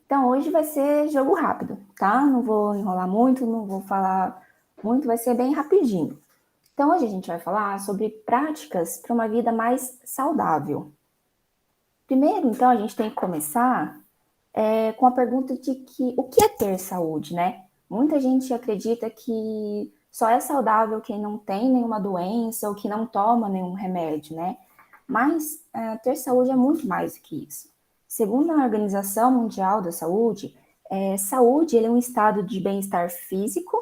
Então, hoje vai ser jogo rápido, tá? Não vou enrolar muito, não vou falar muito, vai ser bem rapidinho. Então, hoje a gente vai falar sobre práticas para uma vida mais saudável. Primeiro, então, a gente tem que começar com a pergunta de que o que é ter saúde, né? Muita gente acredita que só é saudável quem não tem nenhuma doença ou que não toma nenhum remédio, né? Mas ter saúde é muito mais do que isso. Segundo a Organização Mundial da Saúde, saúde é um estado de bem-estar físico,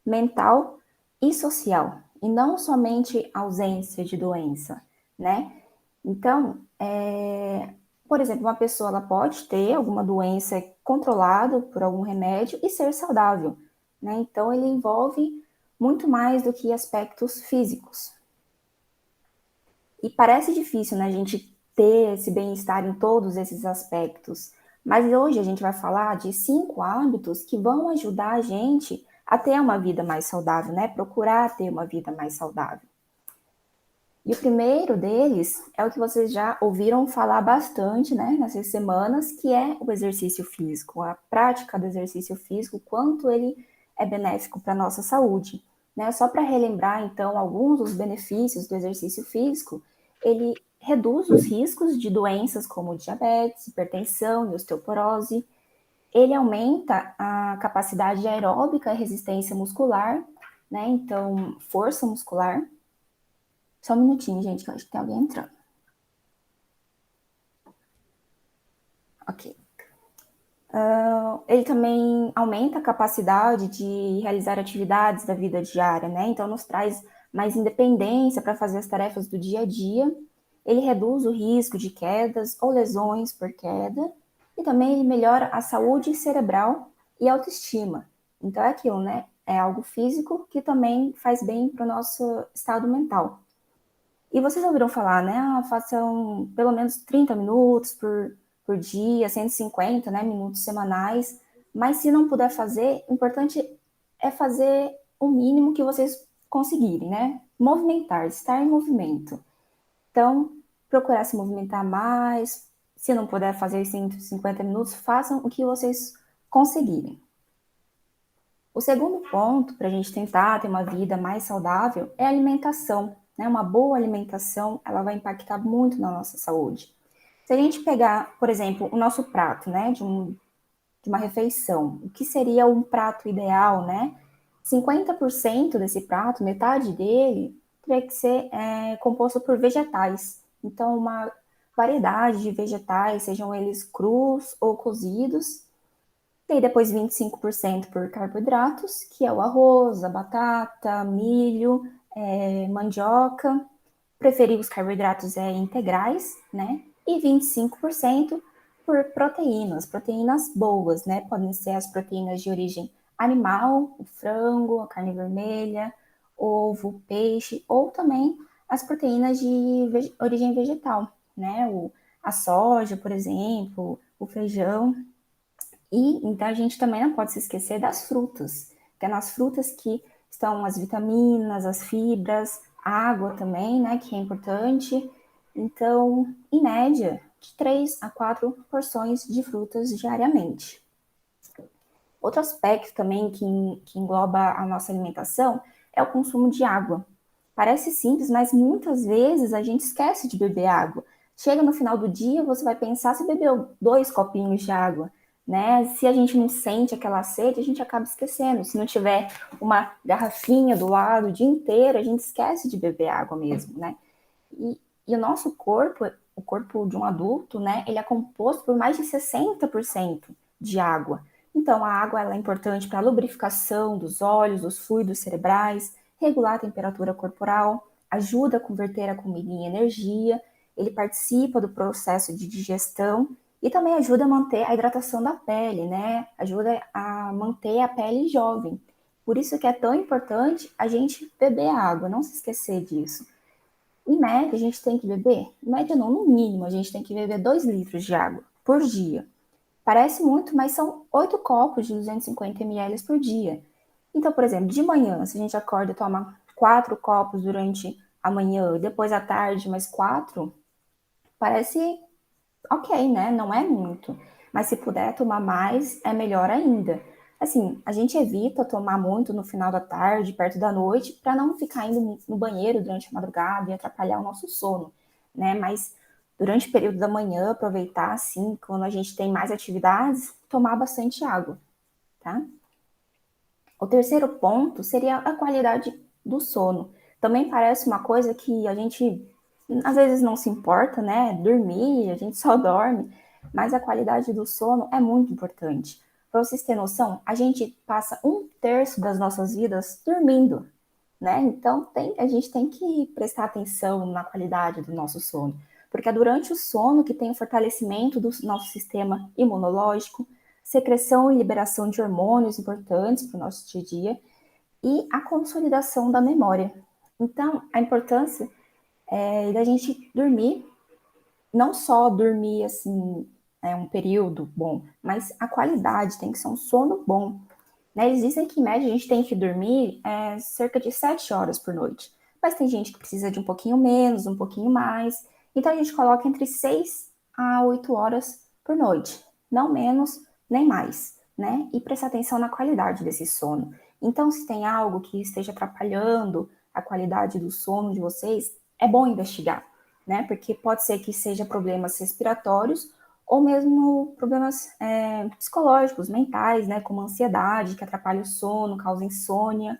mental e social, e não somente ausência de doença, né? Então, por exemplo, uma pessoa ela pode ter alguma doença controlada por algum remédio e ser saudável, né? Então, ele envolve muito mais do que aspectos físicos. E parece difícil, né, a gente ter esse bem-estar em todos esses aspectos. Mas hoje a gente vai falar de 5 hábitos que vão ajudar a gente a ter uma vida mais saudável, né? Procurar ter uma vida mais saudável. E o primeiro deles é o que vocês já ouviram falar bastante, né, nessas semanas, que é o exercício físico, a prática do exercício físico, quanto ele é benéfico para a nossa saúde. Né? Só para relembrar, então, alguns dos benefícios do exercício físico, ele reduz os riscos de doenças como diabetes, hipertensão e osteoporose, ele aumenta a capacidade aeróbica e resistência muscular, né? Então, força muscular. Só um minutinho, gente, que eu acho que tem alguém entrando. Ok. Ele também aumenta a capacidade de realizar atividades da vida diária, né? Então, nos traz mais independência para fazer as tarefas do dia a dia. Ele reduz o risco de quedas ou lesões por queda. E também ele melhora a saúde cerebral e autoestima. Então, é aquilo, né? É algo físico que também faz bem para o nosso estado mental. E vocês ouviram falar, né? Façam pelo menos 30 minutos por dia, 150, né, minutos semanais. Mas se não puder fazer, o importante é fazer o mínimo que vocês conseguirem, né? Movimentar, estar em movimento. Então, procurar se movimentar mais. Se não puder fazer 150 minutos, façam o que vocês conseguirem. O segundo ponto para a gente tentar ter uma vida mais saudável é a alimentação. Né? Uma boa alimentação ela vai impactar muito na nossa saúde. Se a gente pegar, por exemplo, o nosso prato, né, de uma refeição, o que seria um prato ideal, né? 50% desse prato, metade dele, teria que ser composto por vegetais. Então, uma variedade de vegetais, sejam eles crus ou cozidos, e aí depois 25% por carboidratos, que é o arroz, a batata, milho, mandioca. Preferir os carboidratos integrais, né? E 25% por proteínas, proteínas boas, né? Podem ser as proteínas de origem animal, o frango, a carne vermelha, ovo, peixe, ou também as proteínas de origem vegetal, né? A soja, por exemplo, o feijão. E então a gente também não pode se esquecer das frutas, que é nas frutas que estão as vitaminas, as fibras, a água também, né, que é importante. Então, em média, de 3 a 4 porções de frutas diariamente. Outro aspecto também que engloba a nossa alimentação é o consumo de água. Parece simples, mas muitas vezes a gente esquece de beber água. Chega no final do dia, você vai pensar se bebeu 2 copinhos de água, né? Se a gente não sente aquela sede, a gente acaba esquecendo. Se não tiver uma garrafinha do lado o dia inteiro, a gente esquece de beber água mesmo, né? E o nosso corpo, o corpo de um adulto, né, ele é composto por mais de 60% de água. Então, a água ela é importante para a lubrificação dos olhos, dos fluidos cerebrais, regular a temperatura corporal, ajuda a converter a comida em energia, ele participa do processo de digestão e também ajuda a manter a hidratação da pele, né? Ajuda a manter a pele jovem. Por isso que é tão importante a gente beber água, não se esquecer disso. Em média, a gente tem que beber, em média não, no mínimo, a gente tem que beber 2 litros de água por dia. Parece muito, mas são 8 copos de 250 ml por dia. Então, por exemplo, de manhã, se a gente acorda e toma 4 copos durante a manhã, e depois à tarde mais 4, parece ok, né? Não é muito. mas se puder tomar mais, é melhor ainda. Assim, a gente evita tomar muito no final da tarde, perto da noite, para não ficar indo no banheiro durante a madrugada e atrapalhar o nosso sono, né? Mas durante o período da manhã, aproveitar, assim, quando a gente tem mais atividades, tomar bastante água, tá? O terceiro ponto seria a qualidade do sono. Também parece uma coisa que a gente às vezes não se importa, né? Dormir, a gente só dorme, mas a qualidade do sono é muito importante. Para vocês terem noção, a gente passa 1/3 das nossas vidas dormindo, né? Então a gente tem que prestar atenção na qualidade do nosso sono, porque é durante o sono que tem o fortalecimento do nosso sistema imunológico, secreção e liberação de hormônios importantes para o nosso dia a dia e a consolidação da memória. Então, a importância é da gente dormir, não só dormir assim, um período bom, mas a qualidade tem que ser um sono bom. Né? Eles dizem que, em média, a gente tem que dormir cerca de 7 horas por noite. Mas tem gente que precisa de um pouquinho menos, um pouquinho mais. Então, a gente coloca entre 6 a 8 horas por noite. Não menos, nem mais. Né? E prestar atenção na qualidade desse sono. Então, se tem algo que esteja atrapalhando a qualidade do sono de vocês, é bom investigar. Né? Porque pode ser que seja problemas respiratórios ou mesmo problemas psicológicos, mentais, né, como ansiedade, que atrapalha o sono, causa insônia.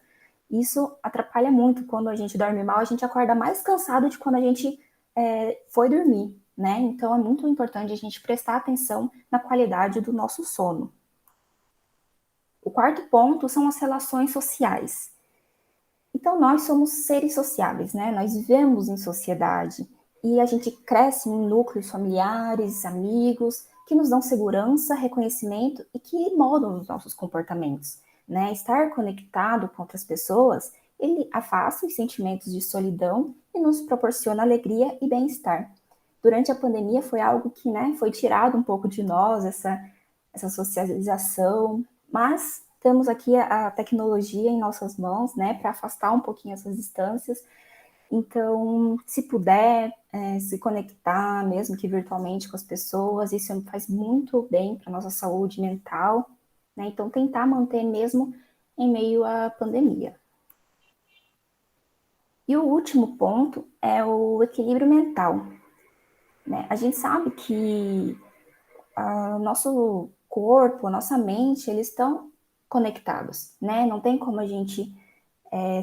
Isso atrapalha muito. Quando a gente dorme mal, a gente acorda mais cansado de quando a gente foi dormir, né? Então é muito importante a gente prestar atenção na qualidade do nosso sono. O quarto ponto são as relações sociais. Então, nós somos seres sociáveis, né? Nós vivemos em sociedade e a gente cresce em núcleos familiares, amigos, que nos dão segurança, reconhecimento e que moldam os nossos comportamentos, né? Estar conectado com outras pessoas, ele afasta os sentimentos de solidão e nos proporciona alegria e bem-estar. Durante a pandemia foi algo que, né, foi tirado um pouco de nós, essa socialização, mas temos aqui a tecnologia em nossas mãos, né, para afastar um pouquinho essas distâncias. Então, se puder se conectar, mesmo que virtualmente, com as pessoas, isso faz muito bem para a nossa saúde mental, né? Então, tentar manter mesmo em meio à pandemia. E o último ponto é o equilíbrio mental, né? A gente sabe que o nosso corpo, a nossa mente, eles estão conectados, né? Não tem como a gente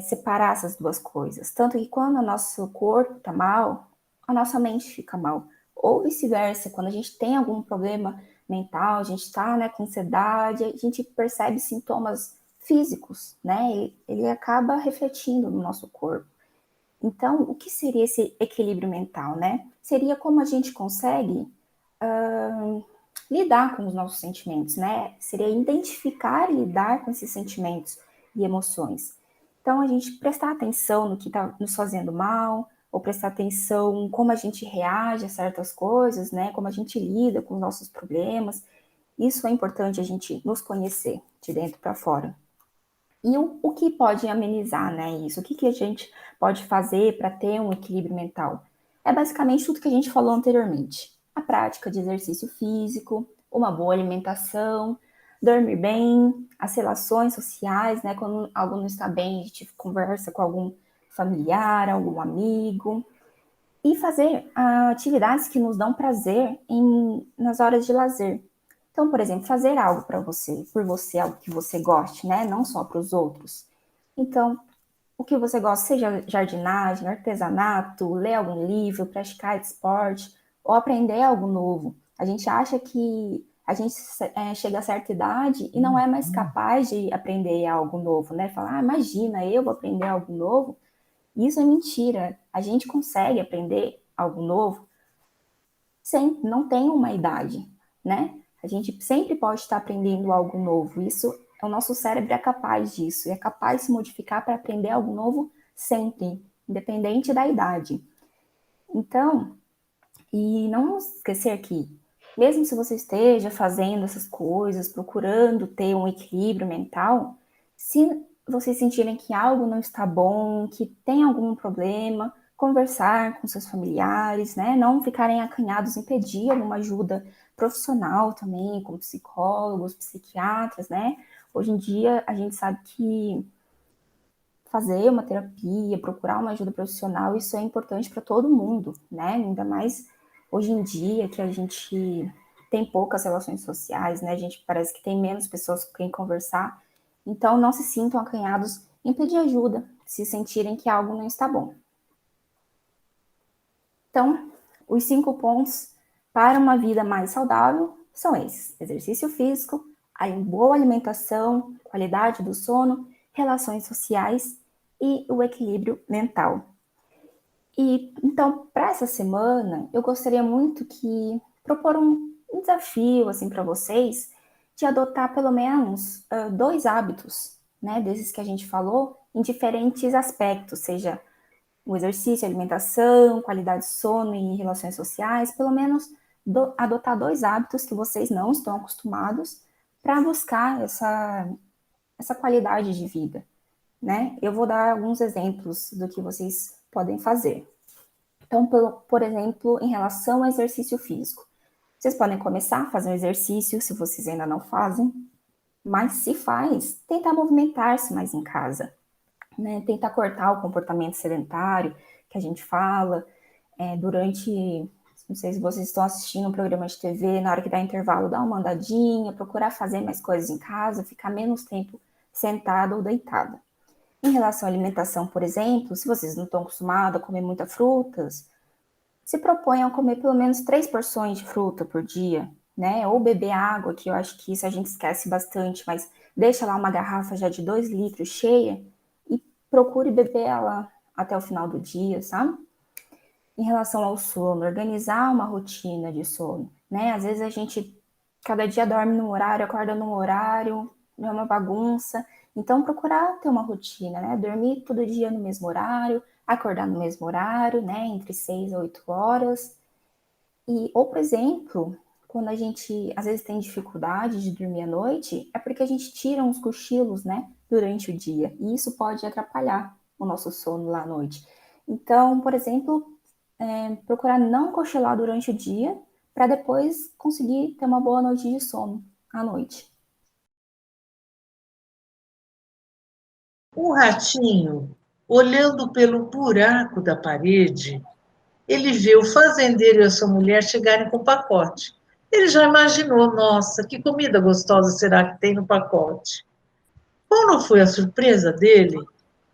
separar essas duas coisas. Tanto que quando o nosso corpo está mal, a nossa mente fica mal. Ou vice-versa, quando a gente tem algum problema mental, a gente está, né, com ansiedade, a gente percebe sintomas físicos, né? Ele acaba refletindo no nosso corpo. Então, o que seria esse equilíbrio mental, né? Seria como a gente consegue lidar com os nossos sentimentos, né? Seria identificar e lidar com esses sentimentos e emoções. Então, a gente prestar atenção no que está nos fazendo mal, ou prestar atenção em como a gente reage a certas coisas, né? Como a gente lida com os nossos problemas. Isso é importante a gente nos conhecer de dentro para fora. E o que pode amenizar, né, isso? O que a gente pode fazer para ter um equilíbrio mental? É basicamente tudo que a gente falou anteriormente. A prática de exercício físico, uma boa alimentação, dormir bem, as relações sociais, né? Quando algo não está bem, a gente conversa com algum familiar, algum amigo. E fazer atividades que nos dão prazer nas horas de lazer. Então, por exemplo, fazer algo para você, por você, algo que você goste, né? Não só para os outros. Então, o que você gosta, seja jardinagem, artesanato, ler algum livro, praticar esporte ou aprender algo novo. A gente acha que a gente chega a certa idade e não é mais capaz de aprender algo novo, né? Falar, imagina, eu vou aprender algo novo. Isso é mentira. A gente consegue aprender algo novo sem, não tem uma idade, né? A gente sempre pode estar aprendendo algo novo. Isso, o nosso cérebro é capaz disso, é capaz de se modificar para aprender algo novo sempre, independente da idade. Então, e não esquecer que, mesmo se você esteja fazendo essas coisas, procurando ter um equilíbrio mental, se vocês sentirem que algo não está bom, que tem algum problema, conversar com seus familiares, né? Não ficarem acanhados em pedir alguma ajuda profissional também, como psicólogos, psiquiatras, né? Hoje em dia, a gente sabe que fazer uma terapia, procurar uma ajuda profissional, isso é importante para todo mundo, né? Ainda mais hoje em dia que a gente tem poucas relações sociais, né? A gente parece que tem menos pessoas com quem conversar. Então, não se sintam acanhados em pedir ajuda, se sentirem que algo não está bom. Então, os 5 pontos para uma vida mais saudável são esses: exercício físico, a boa alimentação, qualidade do sono, relações sociais e o equilíbrio mental. E então, para essa semana, eu gostaria muito que propor um desafio assim para vocês de adotar pelo menos 2 hábitos, né, desses que a gente falou, em diferentes aspectos, seja o exercício, alimentação, qualidade de sono e relações sociais, pelo menos adotar 2 hábitos que vocês não estão acostumados para buscar essa qualidade de vida, né? Eu vou dar alguns exemplos do que vocês podem fazer. Então, por exemplo, em relação ao exercício físico, vocês podem começar a fazer um exercício se vocês ainda não fazem, mas se faz, tentar movimentar-se mais em casa, né? Tentar cortar o comportamento sedentário que a gente fala durante, não sei se vocês estão assistindo um programa de TV, na hora que dá intervalo, dar uma andadinha, procurar fazer mais coisas em casa, ficar menos tempo sentado ou deitado. Em relação à alimentação, por exemplo, se vocês não estão acostumados a comer muitas frutas, se proponham a comer pelo menos 3 porções de fruta por dia, né? Ou beber água, que eu acho que isso a gente esquece bastante, mas deixa lá uma garrafa já de 2 litros cheia e procure beber ela até o final do dia, sabe? Em relação ao sono, organizar uma rotina de sono, né? Às vezes a gente cada dia dorme num horário, acorda num horário, é uma bagunça. Então procurar ter uma rotina, né? Dormir todo dia no mesmo horário, acordar no mesmo horário, né? Entre 6 a 8 horas. Ou, por exemplo, quando a gente às vezes tem dificuldade de dormir à noite, é porque a gente tira uns cochilos, né? Durante o dia. E isso pode atrapalhar o nosso sono lá à noite. Então, por exemplo, procurar não cochilar durante o dia para depois conseguir ter uma boa noite de sono à noite. O ratinho, olhando pelo buraco da parede, ele vê o fazendeiro e a sua mulher chegarem com o pacote. Ele já imaginou, nossa, que comida gostosa será que tem no pacote? Qual não foi a surpresa dele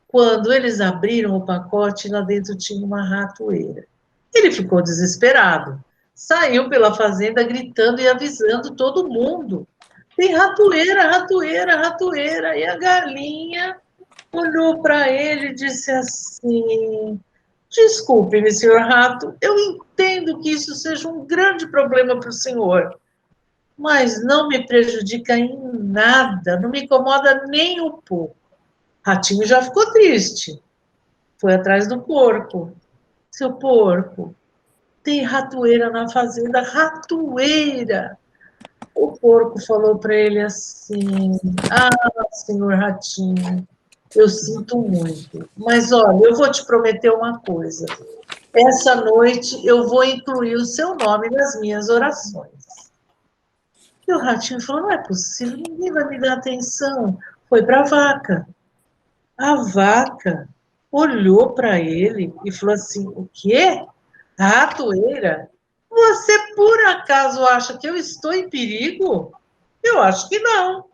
quando eles abriram o pacote e lá dentro tinha uma ratoeira? Ele ficou desesperado. Saiu pela fazenda gritando e avisando todo mundo. Tem ratoeira, ratoeira, ratoeira. E a galinha olhou para ele e disse assim: desculpe-me, senhor rato, eu entendo que isso seja um grande problema para o senhor, mas não me prejudica em nada, não me incomoda nem um pouco. Ratinho já ficou triste, foi atrás do porco. Seu porco, tem ratoeira na fazenda, ratoeira. O porco falou para ele assim: ah, senhor Ratinho, eu sinto muito, mas olha, eu vou te prometer uma coisa. Essa noite eu vou incluir o seu nome nas minhas orações. E o ratinho falou: não é possível, ninguém vai me dar atenção. Foi para a vaca. A vaca olhou para ele e falou assim: o quê? Ratoeira? Você por acaso acha que eu estou em perigo? Eu acho que não.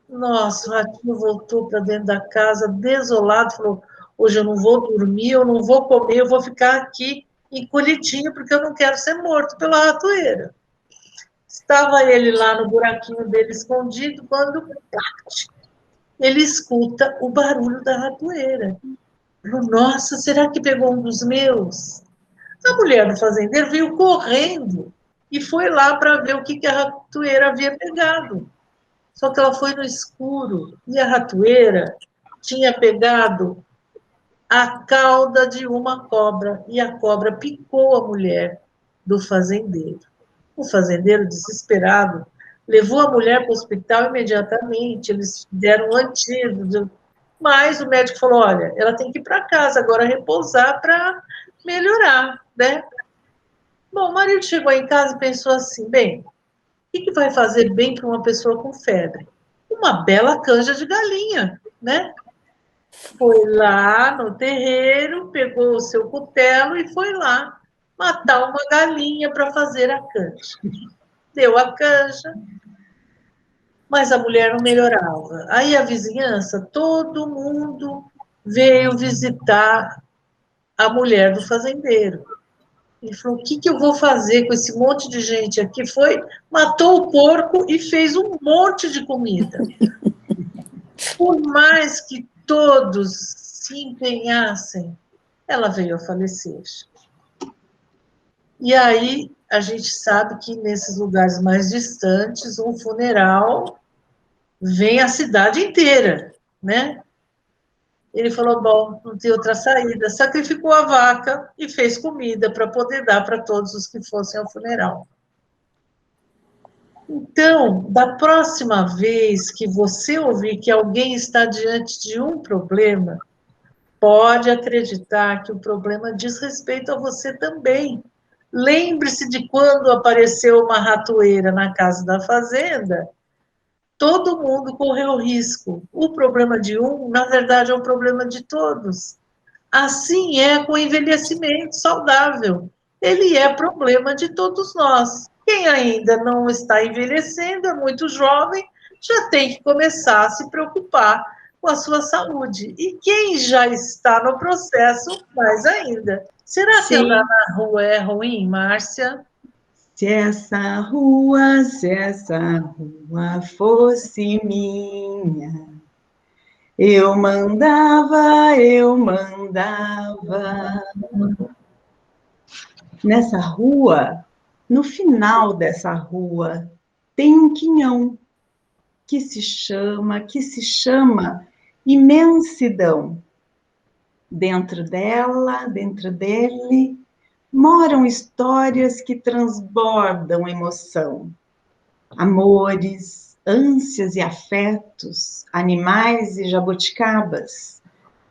Nossa, o ratinho voltou para dentro da casa, desolado, falou: hoje eu não vou dormir, eu não vou comer, eu vou ficar aqui encolhidinho, porque eu não quero ser morto pela ratoeira. Estava ele lá no buraquinho dele escondido, quando ele escuta o barulho da ratoeira. Falou: nossa, será que pegou um dos meus? A mulher do fazendeiro veio correndo e foi lá para ver o que a ratoeira havia pegado. Só que ela foi no escuro e a ratoeira tinha pegado a cauda de uma cobra e a cobra picou a mulher do fazendeiro. O fazendeiro, desesperado, levou a mulher para o hospital imediatamente. Eles deram um antídoto, Mas o médico falou, olha, ela tem que ir para casa agora repousar para melhorar, né? Bom, o marido chegou em casa e pensou assim, bem, o que vai fazer bem para uma pessoa com febre? Uma bela canja de galinha, né? Foi lá no terreiro, pegou o seu cutelo e foi lá matar uma galinha para fazer a canja. Deu a canja, mas a mulher não melhorava. Aí a vizinhança, todo mundo veio visitar a mulher do fazendeiro. Ele falou: o que eu vou fazer com esse monte de gente aqui? Foi, matou o porco e fez um monte de comida. Por mais que todos se empenhassem, ela veio a falecer. E aí a gente sabe que nesses lugares mais distantes, um funeral vem a cidade inteira, né? Ele falou: bom, não tem outra saída. Sacrificou a vaca e fez comida para poder dar para todos os que fossem ao funeral. Então, da próxima vez que você ouvir que alguém está diante de um problema, pode acreditar que o problema diz respeito a você também. Lembre-se de quando apareceu uma ratoeira na casa da fazenda, todo mundo correu risco. O problema de um, na verdade, é um problema de todos. Assim é com o envelhecimento saudável. Ele é problema de todos nós. Quem ainda não está envelhecendo, é muito jovem, já tem que começar a se preocupar com a sua saúde. E quem já está no processo, mais ainda. Será que andar Sim. na rua é ruim, Márcia? Se essa rua fosse minha, eu mandava, eu mandava. Nessa rua, no final dessa rua, tem um quinhão que se chama imensidão. Dentro dela, dentro dele, moram histórias que transbordam emoção. Amores, ânsias e afetos, animais e jabuticabas,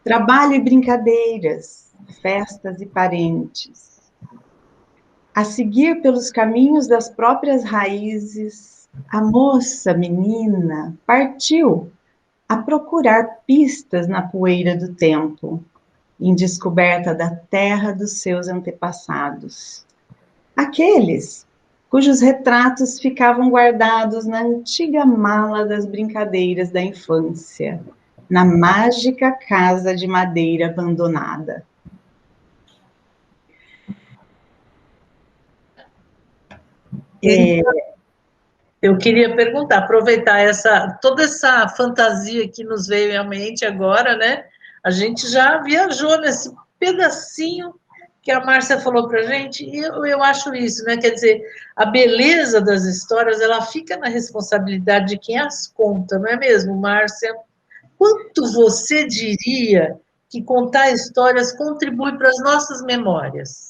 trabalho e brincadeiras, festas e parentes. A seguir pelos caminhos das próprias raízes, a moça, menina, partiu a procurar pistas na poeira do tempo, em descoberta da terra dos seus antepassados. Aqueles cujos retratos ficavam guardados na antiga mala das brincadeiras da infância, na mágica casa de madeira abandonada. Eu queria perguntar, aproveitar toda essa fantasia que nos veio à mente agora, né? A gente já viajou nesse pedacinho que a Márcia falou para a gente, e eu acho isso, né? Quer dizer, a beleza das histórias, ela fica na responsabilidade de quem as conta, não é mesmo, Márcia? Quanto você diria que contar histórias contribui para as nossas memórias?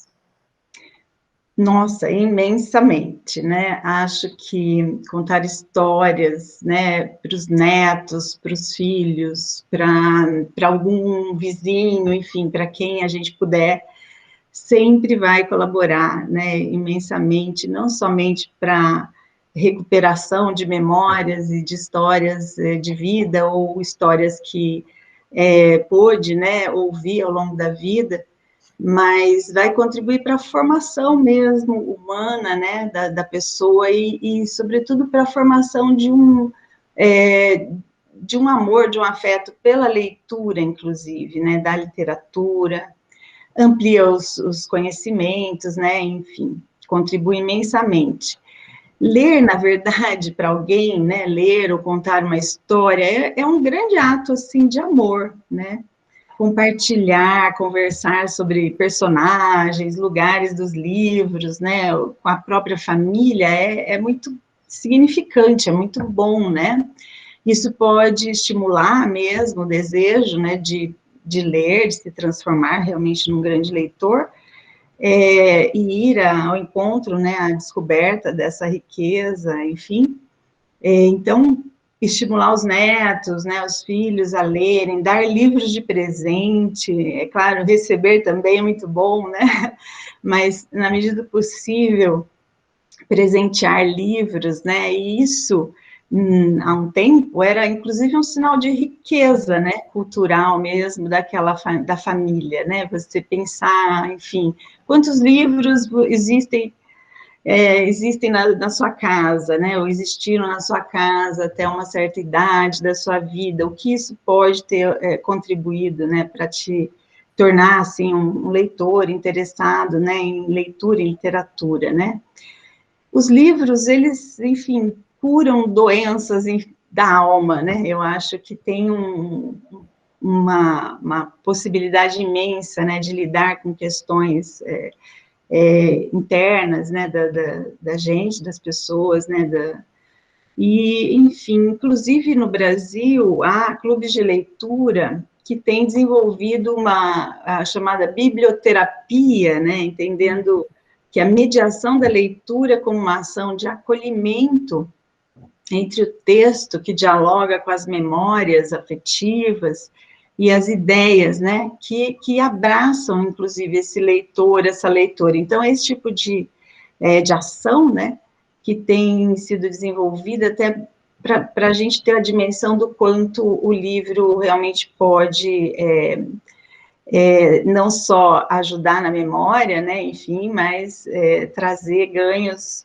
Nossa, imensamente, né? Acho que contar histórias, né, para os netos, para os filhos, para algum vizinho, enfim, para quem a gente puder, sempre vai colaborar, né, imensamente, não somente para recuperação de memórias e de histórias de vida ou histórias que pôde, né, ouvir ao longo da vida, mas vai contribuir para a formação mesmo humana, né, da pessoa e sobretudo, para a formação de um amor, de um afeto pela leitura, inclusive, né, da literatura, amplia os conhecimentos, né, enfim, contribui imensamente. Ler, na verdade, para alguém, né, ler ou contar uma história é um grande ato, assim, de amor, né, compartilhar, conversar sobre personagens, lugares dos livros, né, com a própria família, é muito significante, é muito bom, né? Isso pode estimular mesmo o desejo, né, de ler, de se transformar realmente num grande leitor, e ir ao encontro, né, à descoberta dessa riqueza, enfim. Então, estimular os netos, né, os filhos a lerem, dar livros de presente, é claro, receber também é muito bom, né, mas na medida do possível, presentear livros, né, e isso, há um tempo, era inclusive um sinal de riqueza, né, cultural mesmo, da família, né, você pensar, enfim, quantos livros existem na sua casa, né, ou existiram na sua casa até uma certa idade da sua vida, o que isso pode ter contribuído, né, para te tornar, assim, um leitor interessado, né, em leitura e literatura, né. Os livros, eles, enfim, curam doenças da alma, né, eu acho que tem uma possibilidade imensa, né, de lidar com questões internas, né, da gente, das pessoas, né, e, enfim, inclusive no Brasil, há clubes de leitura que têm desenvolvido a chamada biblioterapia, né, entendendo que a mediação da leitura como uma ação de acolhimento entre o texto que dialoga com as memórias afetivas e as ideias, né, que abraçam, inclusive, esse leitor, essa leitora. Então, esse tipo de ação, né, que tem sido desenvolvida até para a gente ter a dimensão do quanto o livro realmente pode não só ajudar na memória, né, enfim, mas trazer ganhos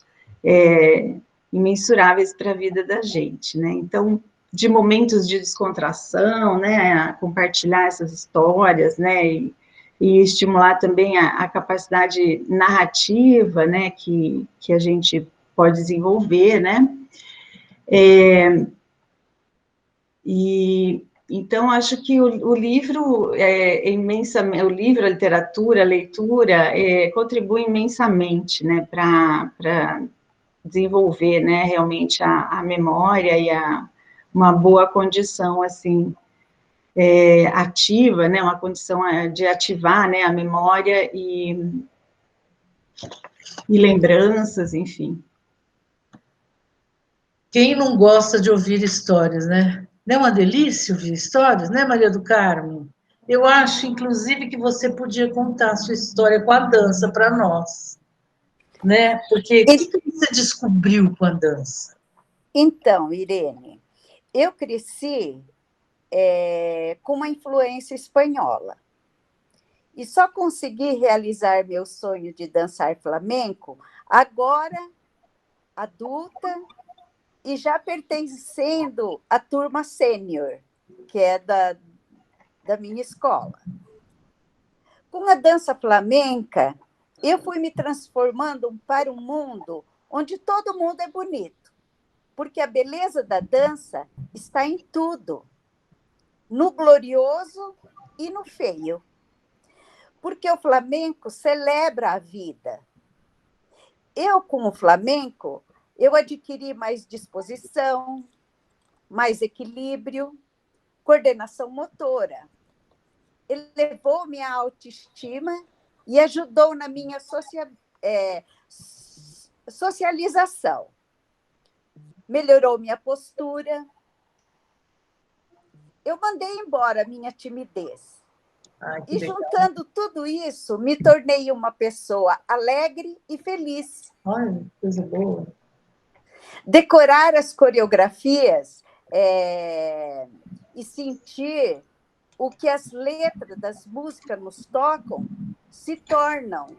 imensuráveis para a vida da gente, né, então, de momentos de descontração, né, compartilhar essas histórias, né, e estimular também a capacidade narrativa, né, que a gente pode desenvolver, né, então, acho que o livro imensamente, o livro, a literatura, a leitura, contribui imensamente, né, para desenvolver, né, realmente a memória e uma boa condição, assim, ativa, né, uma condição de ativar, né, a memória e lembranças, enfim. Quem não gosta de ouvir histórias, né? Não é uma delícia ouvir histórias, né, Maria do Carmo? Eu acho, inclusive, que você podia contar a sua história com a dança para nós, né? Porque o que você descobriu com a dança? Então, Irene, eu cresci com uma influência espanhola. E só consegui realizar meu sonho de dançar flamenco agora, adulta, e já pertencendo à turma sênior, que é da minha escola. Com a dança flamenca, eu fui me transformando para um mundo onde todo mundo é bonito, porque a beleza da dança está em tudo, no glorioso e no feio. Porque o flamenco celebra a vida. Eu, com o flamenco, eu adquiri mais disposição, mais equilíbrio, coordenação motora. Elevou minha autoestima e ajudou na minha socialização. Melhorou minha postura. Eu mandei embora a minha timidez. E juntando tudo isso, me tornei uma pessoa alegre e feliz. Olha, coisa boa. Decorar as coreografias e sentir o que as letras das músicas nos tocam se tornam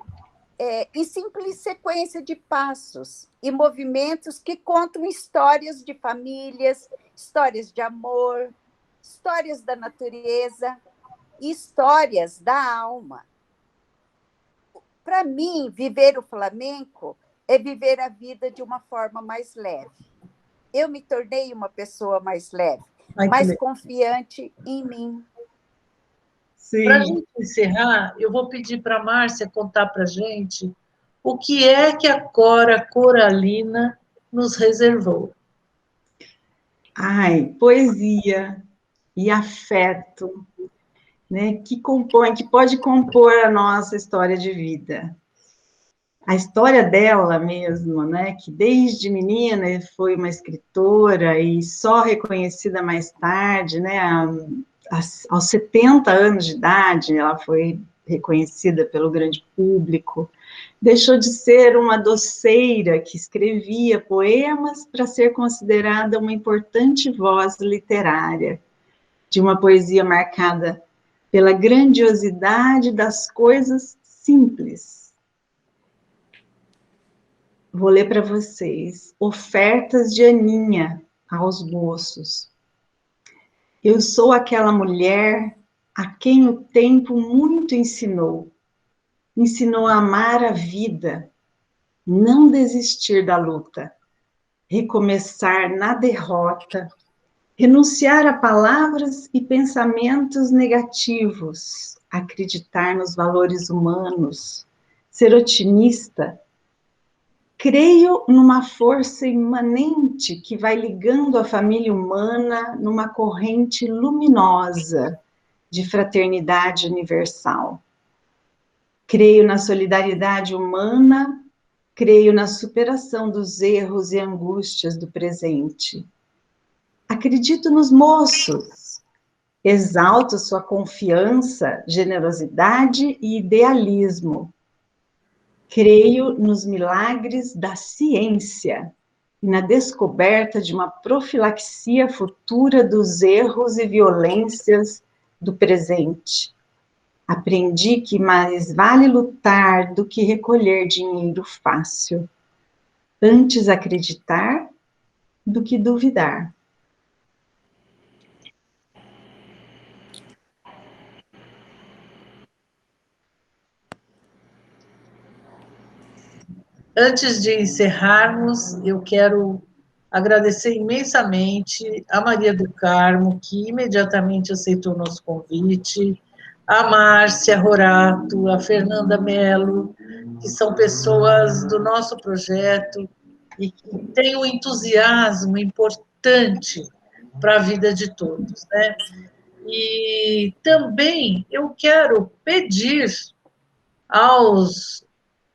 em simples sequência de passos e movimentos que contam histórias de famílias, histórias de amor, histórias da natureza, histórias da alma. Para mim, viver o flamenco é viver a vida de uma forma mais leve. Eu me tornei uma pessoa mais leve, mais confiante em mim. Para a gente encerrar, eu vou pedir para a Márcia contar para a gente o que é que a Cora Coralina nos reservou. Ai, poesia e afeto, né, que pode compor a nossa história de vida. a história dela mesmo, né, que desde menina foi uma escritora e só reconhecida mais tarde, né, aos 70 anos de idade, ela foi reconhecida pelo grande público, deixou de ser uma doceira que escrevia poemas para ser considerada uma importante voz literária, de uma poesia marcada pela grandiosidade das coisas simples. Vou ler para vocês. Ofertas de Aninha aos moços. Eu sou aquela mulher a quem o tempo muito ensinou. Ensinou a amar a vida, não desistir da luta, recomeçar na derrota, renunciar a palavras e pensamentos negativos, acreditar nos valores humanos, ser otimista. Creio numa força imanente que vai ligando a família humana numa corrente luminosa de fraternidade universal. Creio na solidariedade humana, creio na superação dos erros e angústias do presente. Acredito nos moços, exalto sua confiança, generosidade e idealismo. Creio nos milagres da ciência e na descoberta de uma profilaxia futura dos erros e violências do presente. Aprendi que mais vale lutar do que recolher dinheiro fácil. Antes acreditar do que duvidar. Antes de encerrarmos, eu quero agradecer imensamente a Maria do Carmo, que imediatamente aceitou o nosso convite, a Márcia Rorato, a Fernanda Mello, que são pessoas do nosso projeto e que têm um entusiasmo importante para a vida de todos, né? E também eu quero pedir aos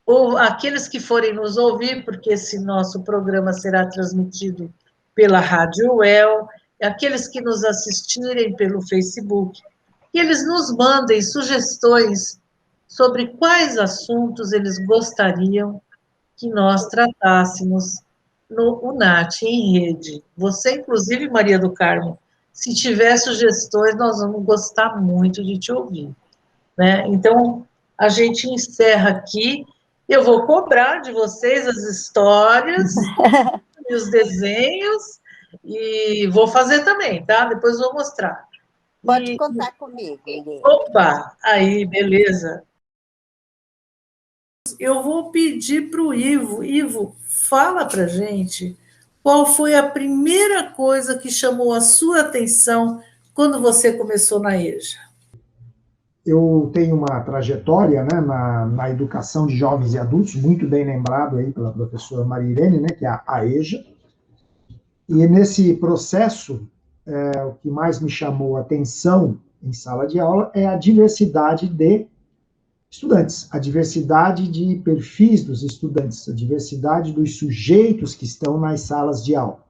ou aqueles que forem nos ouvir, porque esse nosso programa será transmitido pela Rádio UEL, aqueles que nos assistirem pelo Facebook, que eles nos mandem sugestões sobre quais assuntos eles gostariam que nós tratássemos no UNAT em rede. Você, inclusive, Maria do Carmo, se tiver sugestões, nós vamos gostar muito de te ouvir, né? Então, a gente encerra aqui. Eu vou cobrar de vocês as histórias e os desenhos, e vou fazer também, tá? Depois vou mostrar. Pode contar comigo, Irene. Opa, aí, beleza. Eu vou pedir para o Ivo. Ivo, fala para gente qual foi a primeira coisa que chamou a sua atenção quando você começou na EJA. Eu tenho uma trajetória, né, na educação de jovens e adultos, muito bem lembrado aí pela professora Maria Irene, né, que é a EJA. E nesse processo, o que mais me chamou a atenção em sala de aula é a diversidade de estudantes, a diversidade de perfis dos estudantes, a diversidade dos sujeitos que estão nas salas de aula.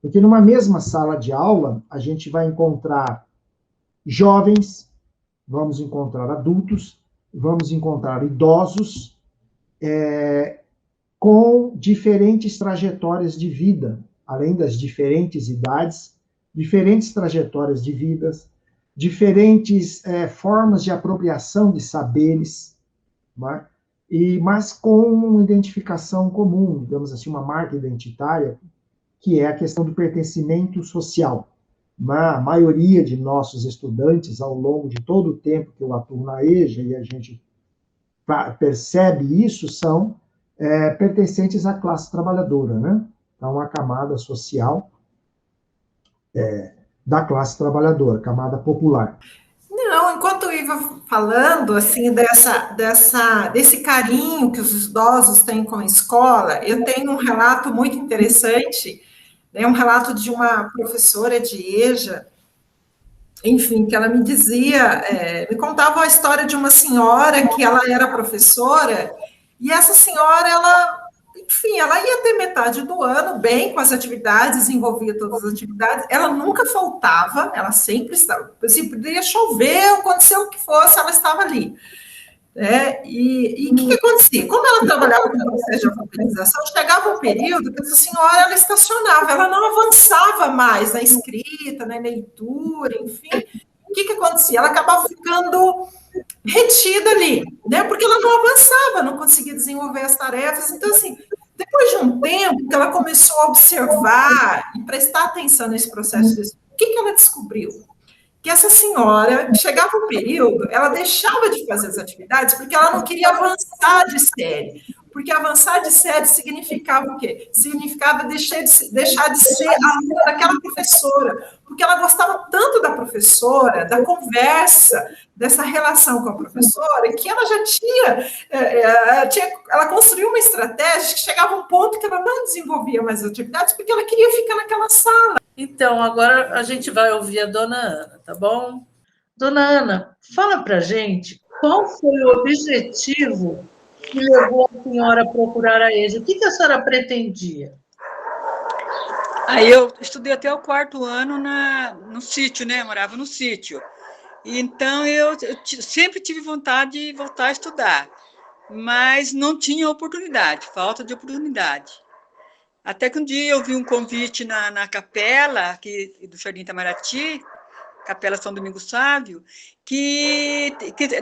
Porque numa mesma sala de aula, a gente vai encontrar jovens, vamos encontrar adultos, vamos encontrar idosos, com diferentes trajetórias de vida, além das diferentes idades, diferentes trajetórias de vidas, diferentes formas de apropriação de saberes, né? Mas com uma identificação comum, digamos assim, uma marca identitária, que é a questão do pertencimento social. A maioria de nossos estudantes, ao longo de todo o tempo que eu atuo na EJA, e a gente percebe isso, são pertencentes à classe trabalhadora, né? Então, a camada social da classe trabalhadora, camada popular. Não, enquanto eu ia falando, assim, desse carinho que os idosos têm com a escola, eu tenho um relato muito interessante, né, um relato de uma professora de EJA, enfim, que ela me dizia, me contava a história de uma senhora que ela era professora E essa senhora, enfim, ela ia ter metade do ano bem com as atividades, desenvolvia todas as atividades, ela nunca faltava, ela sempre estava, assim, poderia chover, acontecer o que fosse, ela estava ali. E o que acontecia? Como ela trabalhava com o processo de alfabetização, chegava um período que essa senhora ela estacionava, ela não avançava mais na escrita, na leitura, enfim. O que acontecia? Ela acabava ficando retida ali, né? Porque ela não avançava, não conseguia desenvolver as tarefas. Então, assim, depois de um tempo que ela começou a observar e prestar atenção nesse processo, o que ela descobriu? Que essa senhora, chegava um período, ela deixava de fazer as atividades porque ela não queria avançar de série. Porque avançar de série significava o quê? Significava deixar de ser aluna daquela professora, porque ela gostava tanto da professora, da conversa, dessa relação com a professora, que ela já ela construiu uma estratégia que chegava a um ponto que ela não desenvolvia mais as atividades, porque ela queria ficar naquela sala. Então, agora a gente vai ouvir a dona Ana, tá bom? Dona Ana, fala para a gente qual foi o objetivo que levou a senhora a procurar a EJA? O que a senhora pretendia? Aí eu estudei até o 4º ano no sítio, né? Eu morava no sítio. Então, eu sempre tive vontade de voltar a estudar, mas não tinha oportunidade, falta de oportunidade. Até que um dia eu vi um convite na capela aqui do Jardim Itamaraty, Capela São Domingos Sávio, que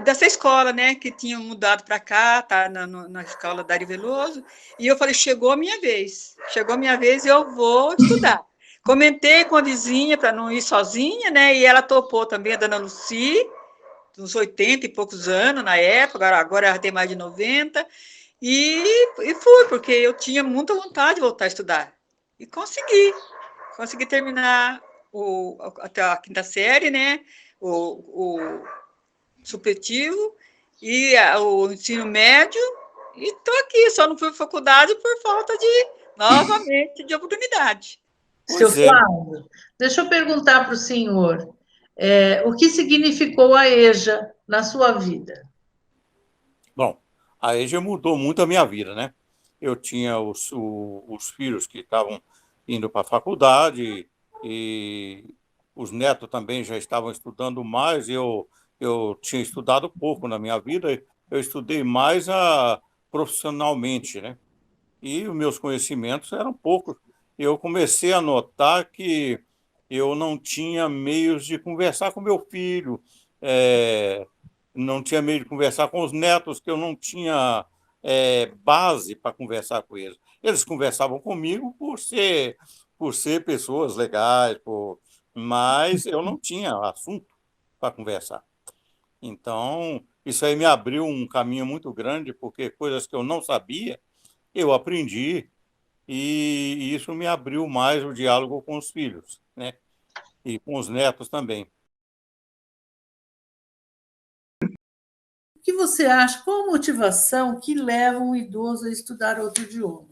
dessa escola, né, que tinha mudado para cá, tá na escola Dário Veloso, e eu falei, chegou a minha vez e eu vou estudar. Comentei com a vizinha para não ir sozinha, né, e ela topou também, a dona Luci, uns 80 e poucos anos na época, agora ela tem mais de 90, e fui, porque eu tinha muita vontade de voltar a estudar. E consegui terminar até a 5ª série, né, o supletivo, e o ensino médio, e estou aqui, só não fui para a faculdade por falta novamente, de oportunidade. Seu Flávio, deixa eu perguntar para o senhor, o que significou a EJA na sua vida? Bom, a EJA mudou muito a minha vida, né? Eu tinha os filhos que estavam indo para a faculdade e os netos também já estavam estudando mais. Eu tinha estudado pouco na minha vida, eu estudei mais profissionalmente, né? E os meus conhecimentos eram poucos. Eu comecei a notar que eu não tinha meios de conversar com meu filho, não tinha meio de conversar com os netos, que eu não tinha base para conversar com eles. Eles conversavam comigo por ser pessoas legais, mas eu não tinha assunto para conversar. Então, isso aí me abriu um caminho muito grande, porque coisas que eu não sabia, eu aprendi, e isso me abriu mais o diálogo com os filhos, né? E com os netos também. O que você acha? Qual a motivação que leva um idoso a estudar outro idioma?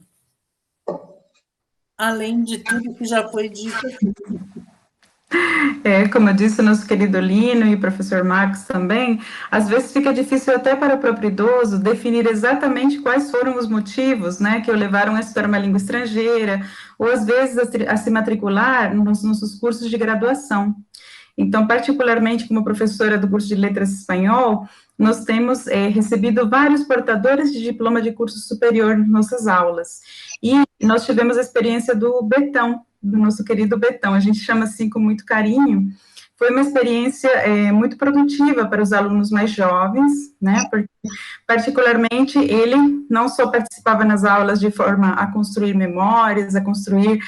Além de tudo que já foi dito aqui. Como eu disse, nosso querido Lino e o professor Marcos também, às vezes fica difícil até para o próprio idoso definir exatamente quais foram os motivos, né, que o levaram a estudar uma língua estrangeira, ou às vezes a se matricular nos nossos cursos de graduação. Então, particularmente como professora do curso de Letras Espanhol, nós temos recebido vários portadores de diploma de curso superior nas nossas aulas. E nós tivemos a experiência do Betão, do nosso querido Betão, a gente chama assim com muito carinho. Foi uma experiência muito produtiva para os alunos mais jovens, né, porque particularmente ele não só participava nas aulas de forma a construir memórias, a construir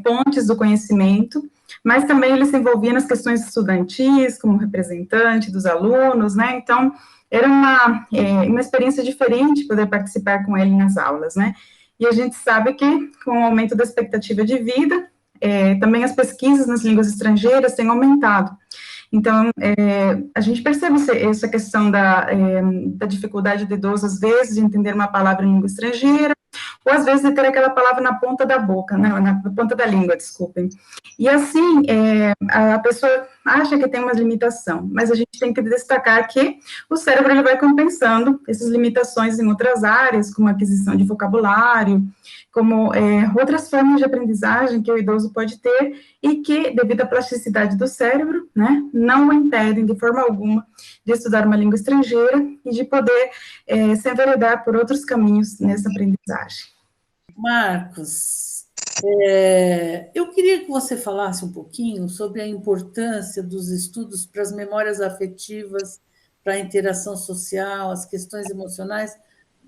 pontes do conhecimento, mas também ele se envolvia nas questões estudantis, como representante dos alunos, né, então era uma experiência diferente poder participar com ele nas aulas, né, e a gente sabe que com o aumento da expectativa de vida, também as pesquisas nas línguas estrangeiras têm aumentado. Então, a gente percebe essa questão da dificuldade do idoso, às vezes, de entender uma palavra em língua estrangeira, ou às vezes de ter aquela palavra na ponta da boca, né, na ponta da língua, desculpem. E assim, a pessoa acha que tem uma limitação, mas a gente tem que destacar que o cérebro ele vai compensando essas limitações em outras áreas, como a aquisição de vocabulário, como outras formas de aprendizagem que o idoso pode ter e que, devido à plasticidade do cérebro, né, não o impedem de forma alguma de estudar uma língua estrangeira e de poder se enveredar por outros caminhos nessa aprendizagem. Marcos, eu queria que você falasse um pouquinho sobre a importância dos estudos para as memórias afetivas, para a interação social, as questões emocionais,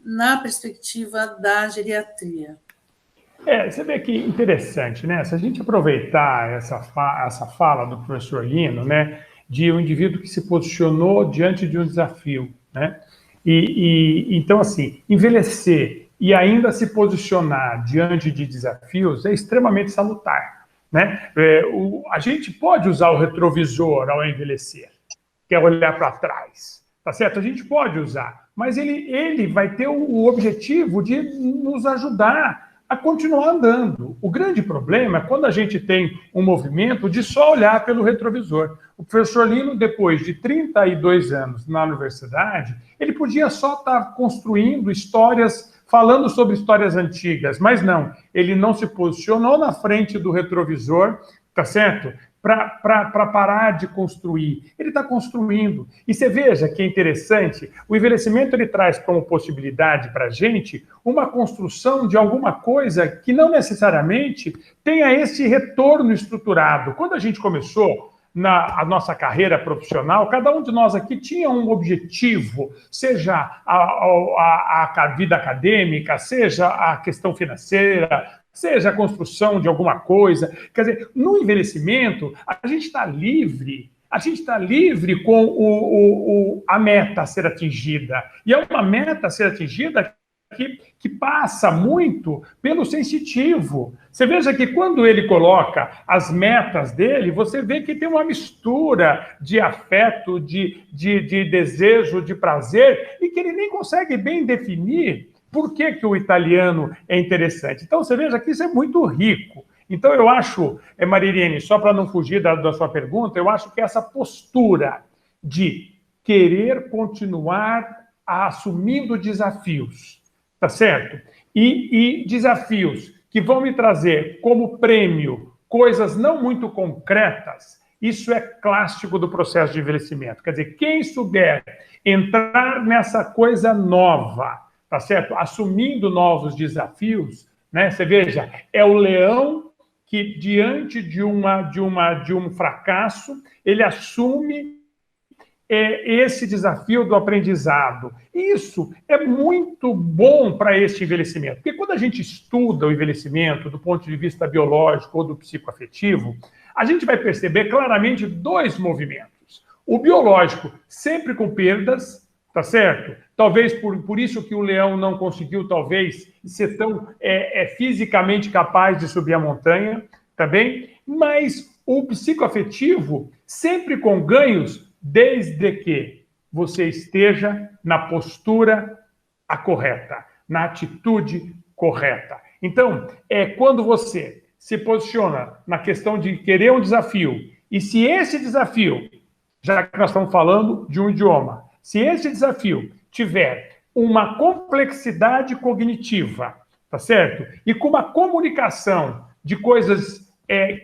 na perspectiva da geriatria. Você vê que interessante, né? Se a gente aproveitar essa fala do professor Lino, né, de um indivíduo que se posicionou diante de um desafio, né? Então, assim, envelhecer e ainda se posicionar diante de desafios é extremamente salutar, né? A gente pode usar o retrovisor ao envelhecer, que é olhar para trás, tá certo? A gente pode usar, mas ele vai ter o objetivo de nos ajudar a continuar andando. O grande problema é quando a gente tem um movimento de só olhar pelo retrovisor. O professor Lino, depois de 32 anos na universidade, ele podia só estar construindo histórias, falando sobre histórias antigas, mas não, ele não se posicionou na frente do retrovisor, tá certo? Para parar de construir. Ele está construindo. E você veja que é interessante, o envelhecimento ele traz como possibilidade para a gente uma construção de alguma coisa que não necessariamente tenha esse retorno estruturado. Quando a gente começou a nossa carreira profissional, cada um de nós aqui tinha um objetivo, seja a vida acadêmica, seja a questão financeira, seja a construção de alguma coisa. Quer dizer, no envelhecimento, a gente está livre com a meta a ser atingida. E é uma meta a ser atingida que passa muito pelo sensitivo. Você veja que quando ele coloca as metas dele, você vê que tem uma mistura de afeto, de desejo, de prazer, e que ele nem consegue bem definir por que o italiano é interessante. Então, você veja que isso é muito rico. Então, eu acho, Marilene, só para não fugir da sua pergunta, eu acho que essa postura de querer continuar assumindo desafios, tá certo? E desafios que vão me trazer como prêmio coisas não muito concretas, isso é clássico do processo de envelhecimento. Quer dizer, quem souber entrar nessa coisa nova, tá certo? Assumindo novos desafios, né? Você veja, é o leão que, diante de um fracasso, ele assume esse desafio do aprendizado. Isso é muito bom para este envelhecimento, porque quando a gente estuda o envelhecimento do ponto de vista biológico ou do psicoafetivo, a gente vai perceber claramente dois movimentos. O biológico, sempre com perdas, tá certo? Talvez por isso que o leão não conseguiu, talvez, ser tão fisicamente capaz de subir a montanha, tá bem? Mas o psicoafetivo, sempre com ganhos, desde que você esteja na postura correta, na atitude correta. Então, quando você se posiciona na questão de querer um desafio, e se esse desafio, já que nós estamos falando de um idioma, se esse desafio tiver uma complexidade cognitiva, tá certo? E com uma comunicação de coisas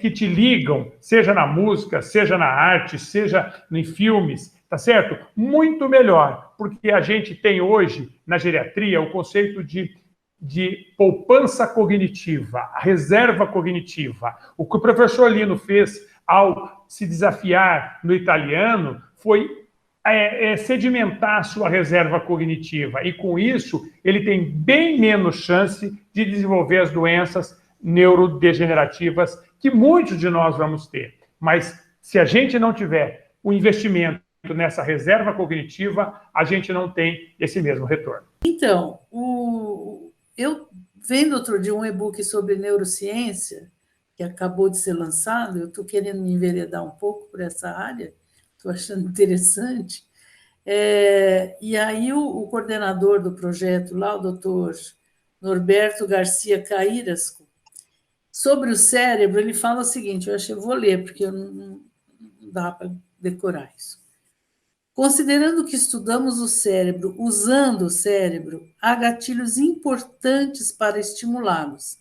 que te ligam, seja na música, seja na arte, seja em filmes, tá certo? Muito melhor, porque a gente tem hoje, na geriatria, o conceito de poupança cognitiva, a reserva cognitiva. O que o professor Lino fez ao se desafiar no italiano foi sedimentar a sua reserva cognitiva, e com isso ele tem bem menos chance de desenvolver as doenças neurodegenerativas que muitos de nós vamos ter. Mas se a gente não tiver o investimento nessa reserva cognitiva, a gente não tem esse mesmo retorno. Então, eu vendo outro dia um e-book sobre neurociência, que acabou de ser lançado, eu estou querendo me enveredar um pouco por essa área, estou achando interessante. E aí o coordenador do projeto lá, o doutor Norberto Garcia Caírasco. Sobre o cérebro, ele fala o seguinte, eu vou ler, porque não dá para decorar isso. Considerando que estudamos o cérebro, usando o cérebro, há gatilhos importantes para estimulá-los,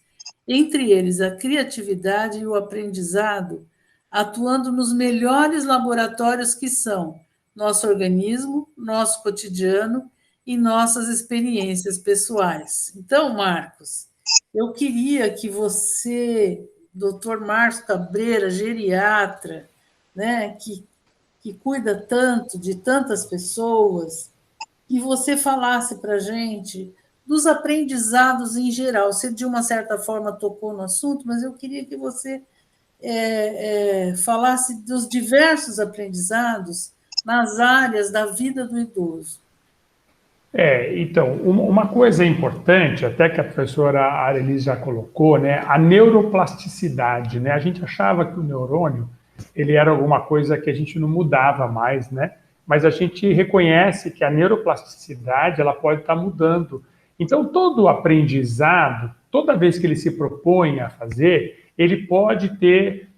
entre eles a criatividade e o aprendizado, atuando nos melhores laboratórios que são nosso organismo, nosso cotidiano e nossas experiências pessoais. Então, Marcos, eu queria que você, doutor Márcio Cabreira, geriatra, né, que cuida tanto de tantas pessoas, que você falasse para a gente dos aprendizados em geral. Você, de uma certa forma, tocou no assunto, mas eu queria que você falasse dos diversos aprendizados nas áreas da vida do idoso. Então, uma coisa importante, até que a professora Arelise já colocou, né, a neuroplasticidade, né? A gente achava que o neurônio ele era alguma coisa que a gente não mudava mais, né? Mas a gente reconhece que a neuroplasticidade ela pode estar mudando. Então, todo aprendizado, toda vez que ele se propõe a fazer, ele pode ter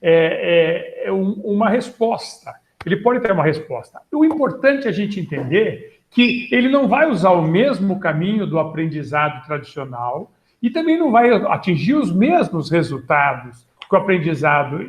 uma resposta. Ele pode ter uma resposta. O importante é a gente entender que ele não vai usar o mesmo caminho do aprendizado tradicional e também não vai atingir os mesmos resultados que o aprendizado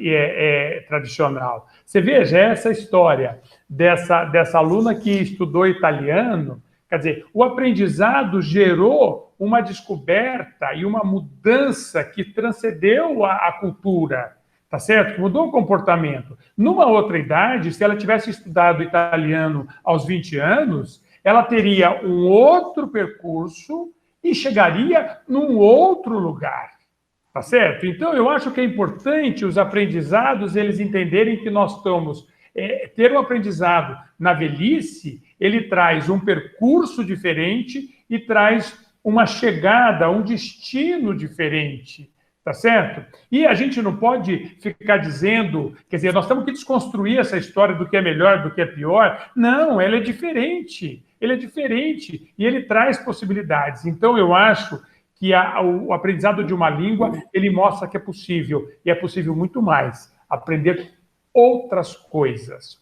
tradicional. Você veja essa história dessa aluna que estudou italiano, quer dizer, o aprendizado gerou uma descoberta e uma mudança que transcendeu a cultura, tá certo? Que mudou o comportamento. Numa outra idade, se ela tivesse estudado italiano aos 20 anos, ela teria um outro percurso e chegaria num outro lugar. Tá certo? Então, eu acho que é importante os aprendizados, eles entenderem que nós estamos... ter um aprendizado na velhice, ele traz um percurso diferente e traz uma chegada, um destino diferente. Tá certo? E a gente não pode ficar dizendo... Quer dizer, nós temos que desconstruir essa história do que é melhor, do que é pior. Não, ela é diferente. Ele é diferente e ele traz possibilidades. Então, eu acho... que o aprendizado de uma língua, ele mostra que é possível, e é possível muito mais, aprender outras coisas.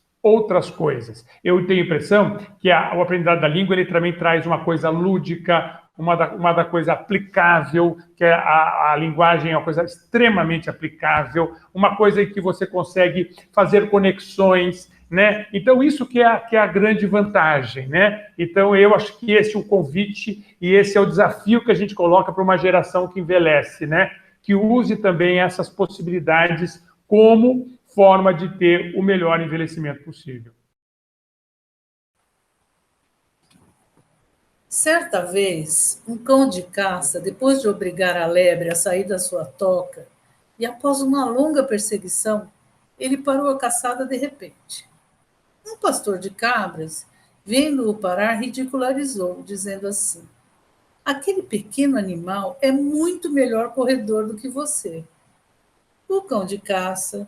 Eu tenho a impressão que o aprendizado da língua, ele também traz uma coisa lúdica, uma coisa aplicável, que a linguagem é uma coisa extremamente aplicável, uma coisa em que você consegue fazer conexões, né? Então, isso que é a grande vantagem, né? Então, eu acho que esse é o convite e esse é o desafio que a gente coloca para uma geração que envelhece, né? Que use também essas possibilidades como forma de ter o melhor envelhecimento possível. Certa vez, um cão de caça, depois de obrigar a lebre a sair da sua toca, e após uma longa perseguição, ele parou a caçada de repente. Um pastor de cabras, vendo-o parar, ridicularizou, dizendo assim: aquele pequeno animal é muito melhor corredor do que você. O cão de caça,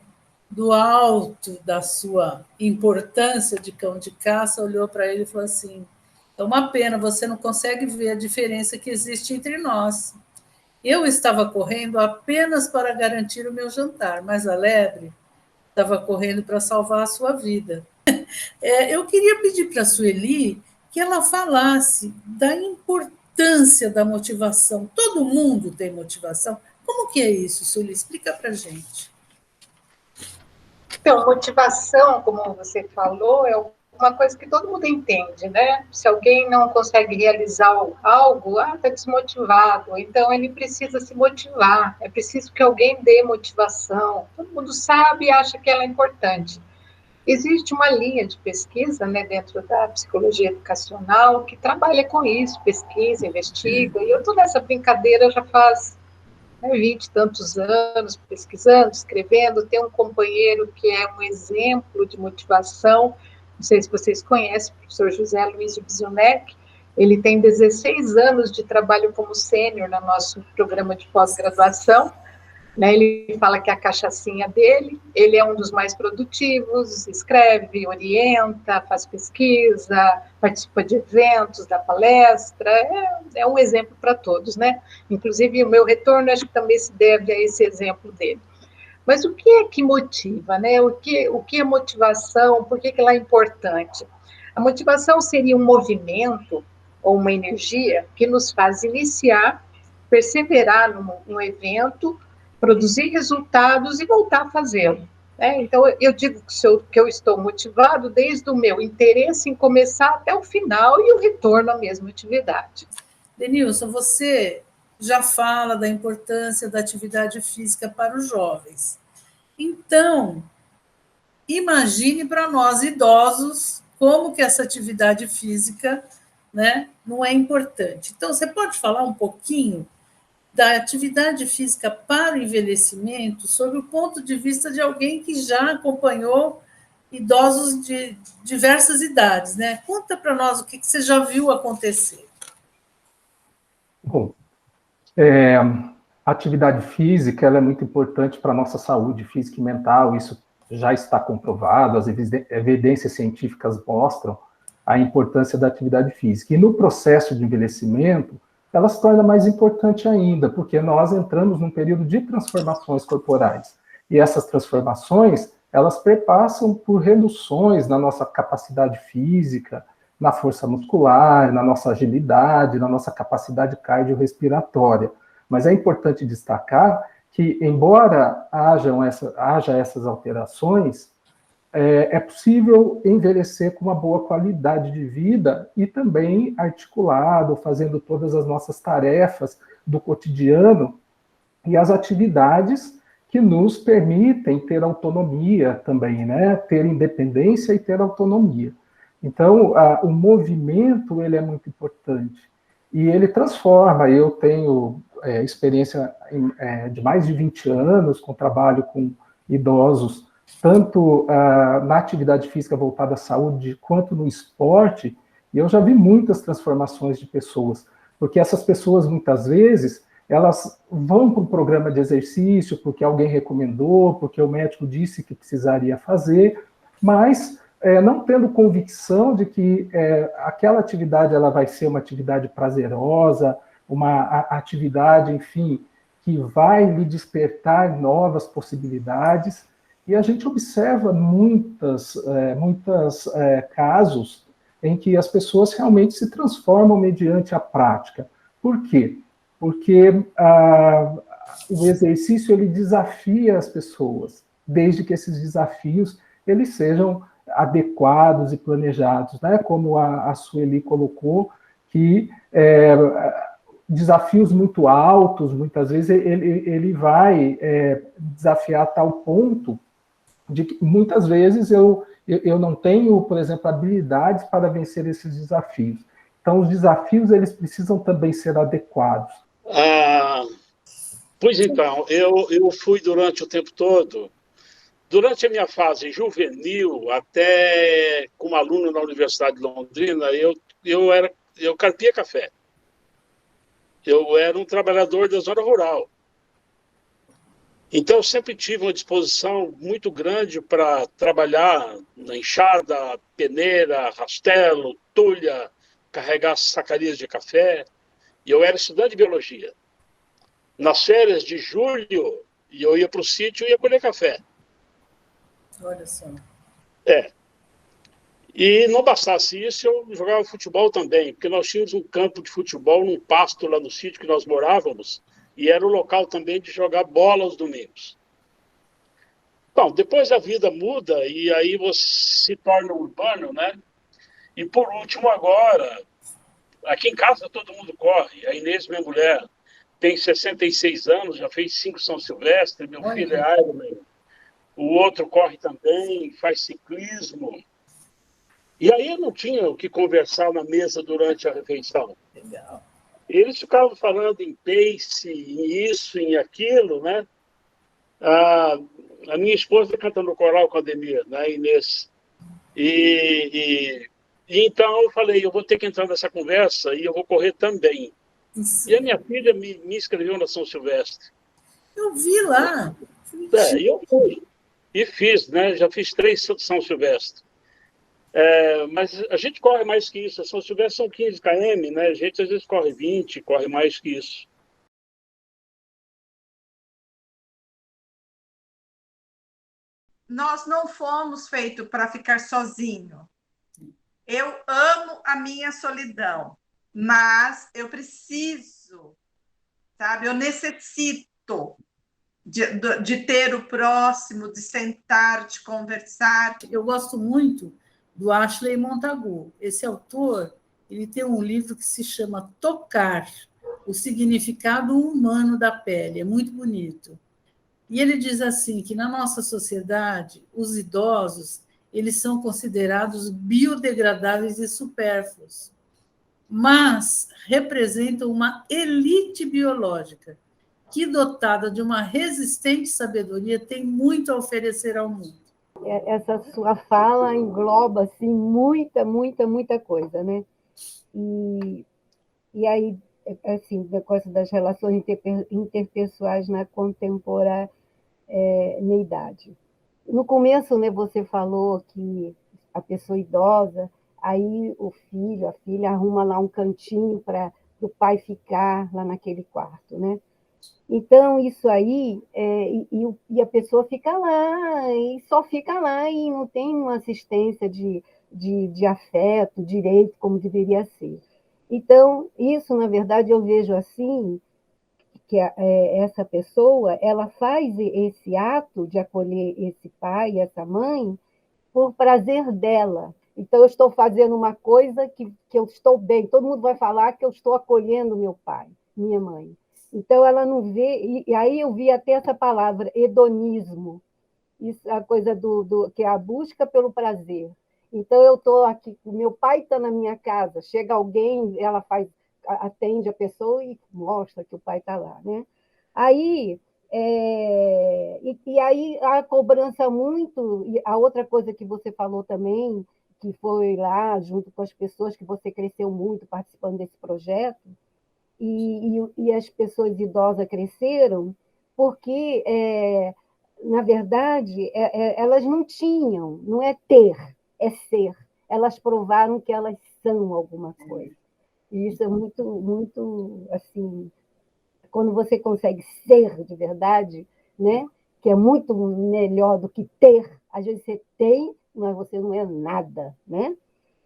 do alto da sua importância de cão de caça, olhou para ele e falou assim: é uma pena, você não consegue ver a diferença que existe entre nós. Eu estava correndo apenas para garantir o meu jantar, mas a lebre estava correndo para salvar a sua vida. Eu queria pedir para a Sueli que ela falasse da importância da motivação. Todo mundo tem motivação. Como que é isso, Sueli? Explica para a gente. Então, motivação, como você falou, é uma coisa que todo mundo entende, né? Se alguém não consegue realizar algo, está desmotivado. Então, ele precisa se motivar. É preciso que alguém dê motivação. Todo mundo sabe e acha que ela é importante. Existe uma linha de pesquisa, né, dentro da psicologia educacional que trabalha com isso, pesquisa, investiga, e eu estou nessa brincadeira já faz 20 e tantos anos, pesquisando, escrevendo. Tem um companheiro que é um exemplo de motivação, não sei se vocês conhecem, o professor José Luiz de Bizunec. Ele tem 16 anos de trabalho como sênior no nosso programa de pós-graduação, né? Ele fala que a cachaçinha dele, ele é um dos mais produtivos, escreve, orienta, faz pesquisa, participa de eventos, dá palestra, é um exemplo para todos, né? Inclusive, o meu retorno, acho que também se deve a esse exemplo dele. Mas o que é que motiva, né? O que é motivação? Por que ela é importante? A motivação seria um movimento ou uma energia que nos faz iniciar, perseverar no evento, produzir resultados e voltar a fazê-lo. Né? Então, eu digo que eu estou motivado desde o meu interesse em começar até o final e o retorno à mesma atividade. Denilson, você já fala da importância da atividade física para os jovens. Então, imagine para nós idosos como que essa atividade física, né, não é importante. Então, você pode falar um pouquinho da atividade física para o envelhecimento sob o ponto de vista de alguém que já acompanhou idosos de diversas idades, né? Conta para nós o que você já viu acontecer. Bom, a atividade física ela é muito importante para a nossa saúde física e mental, isso já está comprovado, as evidências científicas mostram a importância da atividade física. E no processo de envelhecimento, ela se torna mais importante ainda, porque nós entramos num período de transformações corporais. E essas transformações, elas perpassam por reduções na nossa capacidade física, na força muscular, na nossa agilidade, na nossa capacidade cardiorrespiratória. Mas é importante destacar que, embora haja essas alterações, é possível envelhecer com uma boa qualidade de vida e também articulado, fazendo todas as nossas tarefas do cotidiano e as atividades que nos permitem ter autonomia também, né? Ter independência e ter autonomia. Então, o movimento ele é muito importante e ele transforma. Eu tenho experiência de mais de 20 anos com trabalho com idosos, tanto na atividade física voltada à saúde, quanto no esporte, e eu já vi muitas transformações de pessoas, porque essas pessoas, muitas vezes, elas vão para um programa de exercício, porque alguém recomendou, porque o médico disse que precisaria fazer, mas não tendo convicção de que aquela atividade ela vai ser uma atividade prazerosa, uma atividade, enfim, que vai lhe despertar novas possibilidades. E a gente observa muitos casos em que as pessoas realmente se transformam mediante a prática. Por quê? Porque o exercício ele desafia as pessoas, desde que esses desafios eles sejam adequados e planejados, né? Como a Sueli colocou, que desafios muito altos, muitas vezes ele vai desafiar a tal ponto de que muitas vezes eu não tenho, por exemplo, habilidades para vencer esses desafios. Então, os desafios eles precisam também ser adequados. Pois então, eu fui durante o tempo todo, durante a minha fase juvenil, até como aluno na Universidade de Londrina, eu carpia café. Eu era um trabalhador da zona rural. Então, eu sempre tive uma disposição muito grande para trabalhar na enxada, peneira, rastelo, tulha, carregar sacarias de café. E eu era estudante de biologia. Nas férias de julho, eu ia para o sítio e ia colher café. Olha só. E não bastasse isso, eu jogava futebol também, porque nós tínhamos um campo de futebol num pasto lá no sítio que nós morávamos, e era o local também de jogar bola aos domingos. Bom, depois a vida muda e aí você se torna urbano, né? E por último agora, aqui em casa todo mundo corre. A Inês, minha mulher, tem 66 anos, já fez 5 São Silvestre, meu filho é Ironman. O outro corre também, faz ciclismo. E aí eu não tinha o que conversar na mesa durante a refeição. Legal. Eles ficavam falando em pace, em isso, em aquilo, né? A minha esposa cantando coral com a Ademir, né, Inês. E então eu falei, eu vou ter que entrar nessa conversa e eu vou correr também. Isso. E a minha filha me inscreveu na São Silvestre. Eu vi lá. E eu fui. E fiz, né? Já fiz 3 São Silvestre. Mas a gente corre mais que isso. A São Silvestre são 15 km, né? A gente às vezes corre 20, corre mais que isso. Nós não fomos feitos para ficar sozinho. Eu amo a minha solidão, mas eu preciso, sabe? Eu necessito de ter o próximo, de sentar, de conversar. Eu gosto muito do Ashley Montagu. Esse autor, ele tem um livro que se chama Tocar, o significado humano da pele. É muito bonito. E ele diz assim, que na nossa sociedade, os idosos, eles são considerados biodegradáveis e supérfluos, mas representam uma elite biológica que, dotada de uma resistente sabedoria, tem muito a oferecer ao mundo. Essa sua fala engloba assim, muita coisa, né? E aí, assim, a coisa das relações interpessoais na contemporaneidade. No começo, né, você falou que a pessoa idosa, aí o filho, a filha arruma lá um cantinho para o pai ficar lá naquele quarto, né? Então, isso aí, e a pessoa fica lá, e só fica lá, e não tem uma assistência de afeto, direito, como deveria ser. Então, isso, na verdade, eu vejo assim, que essa pessoa, ela faz esse ato de acolher esse pai, essa mãe, por prazer dela. Então, eu estou fazendo uma coisa que eu estou bem, todo mundo vai falar que eu estou acolhendo meu pai, minha mãe. Então, ela não vê, e aí eu vi até essa palavra, hedonismo, isso, a coisa que é a busca pelo prazer. Então, eu estou aqui, meu pai está na minha casa, chega alguém, ela atende a pessoa e mostra que o pai está lá, né? Aí, e aí a cobrança muito, e a outra coisa que você falou também, que foi lá junto com as pessoas, que você cresceu muito participando desse projeto, e as pessoas idosas cresceram, porque, na verdade, elas não tinham, não é ter, é ser. Elas provaram que elas são alguma coisa. E isso é muito, assim, quando você consegue ser de verdade, né? Que é muito melhor do que ter. Às vezes você tem, mas você não é nada, né?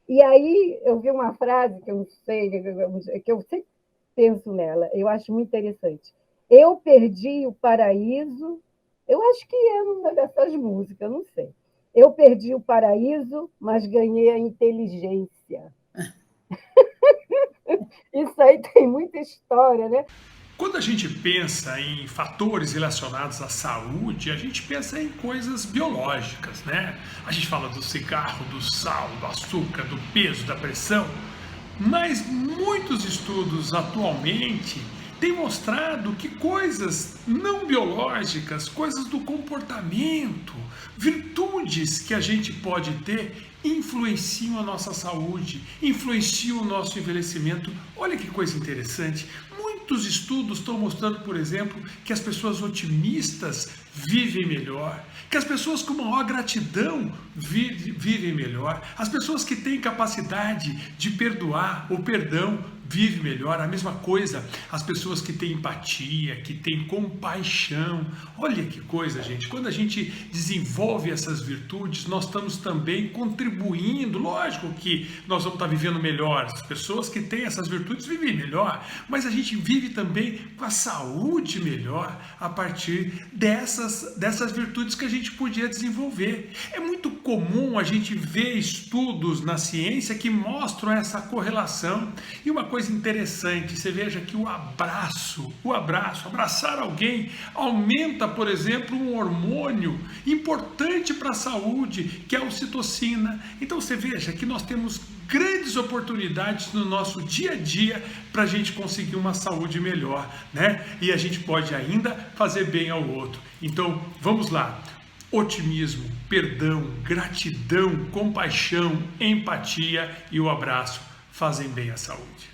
E aí eu vi uma frase que eu não sei, que eu sempre penso nela, eu acho muito interessante. Eu perdi o paraíso, eu acho que é uma dessas músicas, eu não sei. Eu perdi o paraíso, mas ganhei a inteligência. Isso aí tem muita história, né? Quando a gente pensa em fatores relacionados à saúde, a gente pensa em coisas biológicas, né? A gente fala do cigarro, do sal, do açúcar, do peso, da pressão, mas muitos estudos atualmente têm mostrado que coisas não biológicas, coisas do comportamento, virtudes que a gente pode ter, influenciam a nossa saúde, influenciam o nosso envelhecimento. Olha que coisa interessante. Muitos estudos estão mostrando, por exemplo, que as pessoas otimistas vivem melhor, que as pessoas com maior gratidão vivem melhor, as pessoas que têm capacidade de perdoar ou perdão vivem melhor. A mesma coisa, as pessoas que têm empatia, que têm compaixão. Olha que coisa, gente. Quando a gente desenvolve essas virtudes, nós estamos também contribuindo. Lógico que nós vamos estar vivendo melhor. As pessoas que têm essas virtudes vivem melhor, mas a gente vive também com a saúde melhor a partir dessas virtudes que a gente podia desenvolver. É muito comum a gente ver estudos na ciência que mostram essa correlação. E uma coisa interessante, você veja que o abraço, abraçar alguém aumenta, por exemplo, um hormônio importante para a saúde, que é a ocitocina. Então você veja que nós temos grandes oportunidades no nosso dia a dia para a gente conseguir uma saúde melhor, né? E a gente pode ainda fazer bem ao outro. Então, vamos lá. Otimismo, perdão, gratidão, compaixão, empatia e o abraço fazem bem à saúde.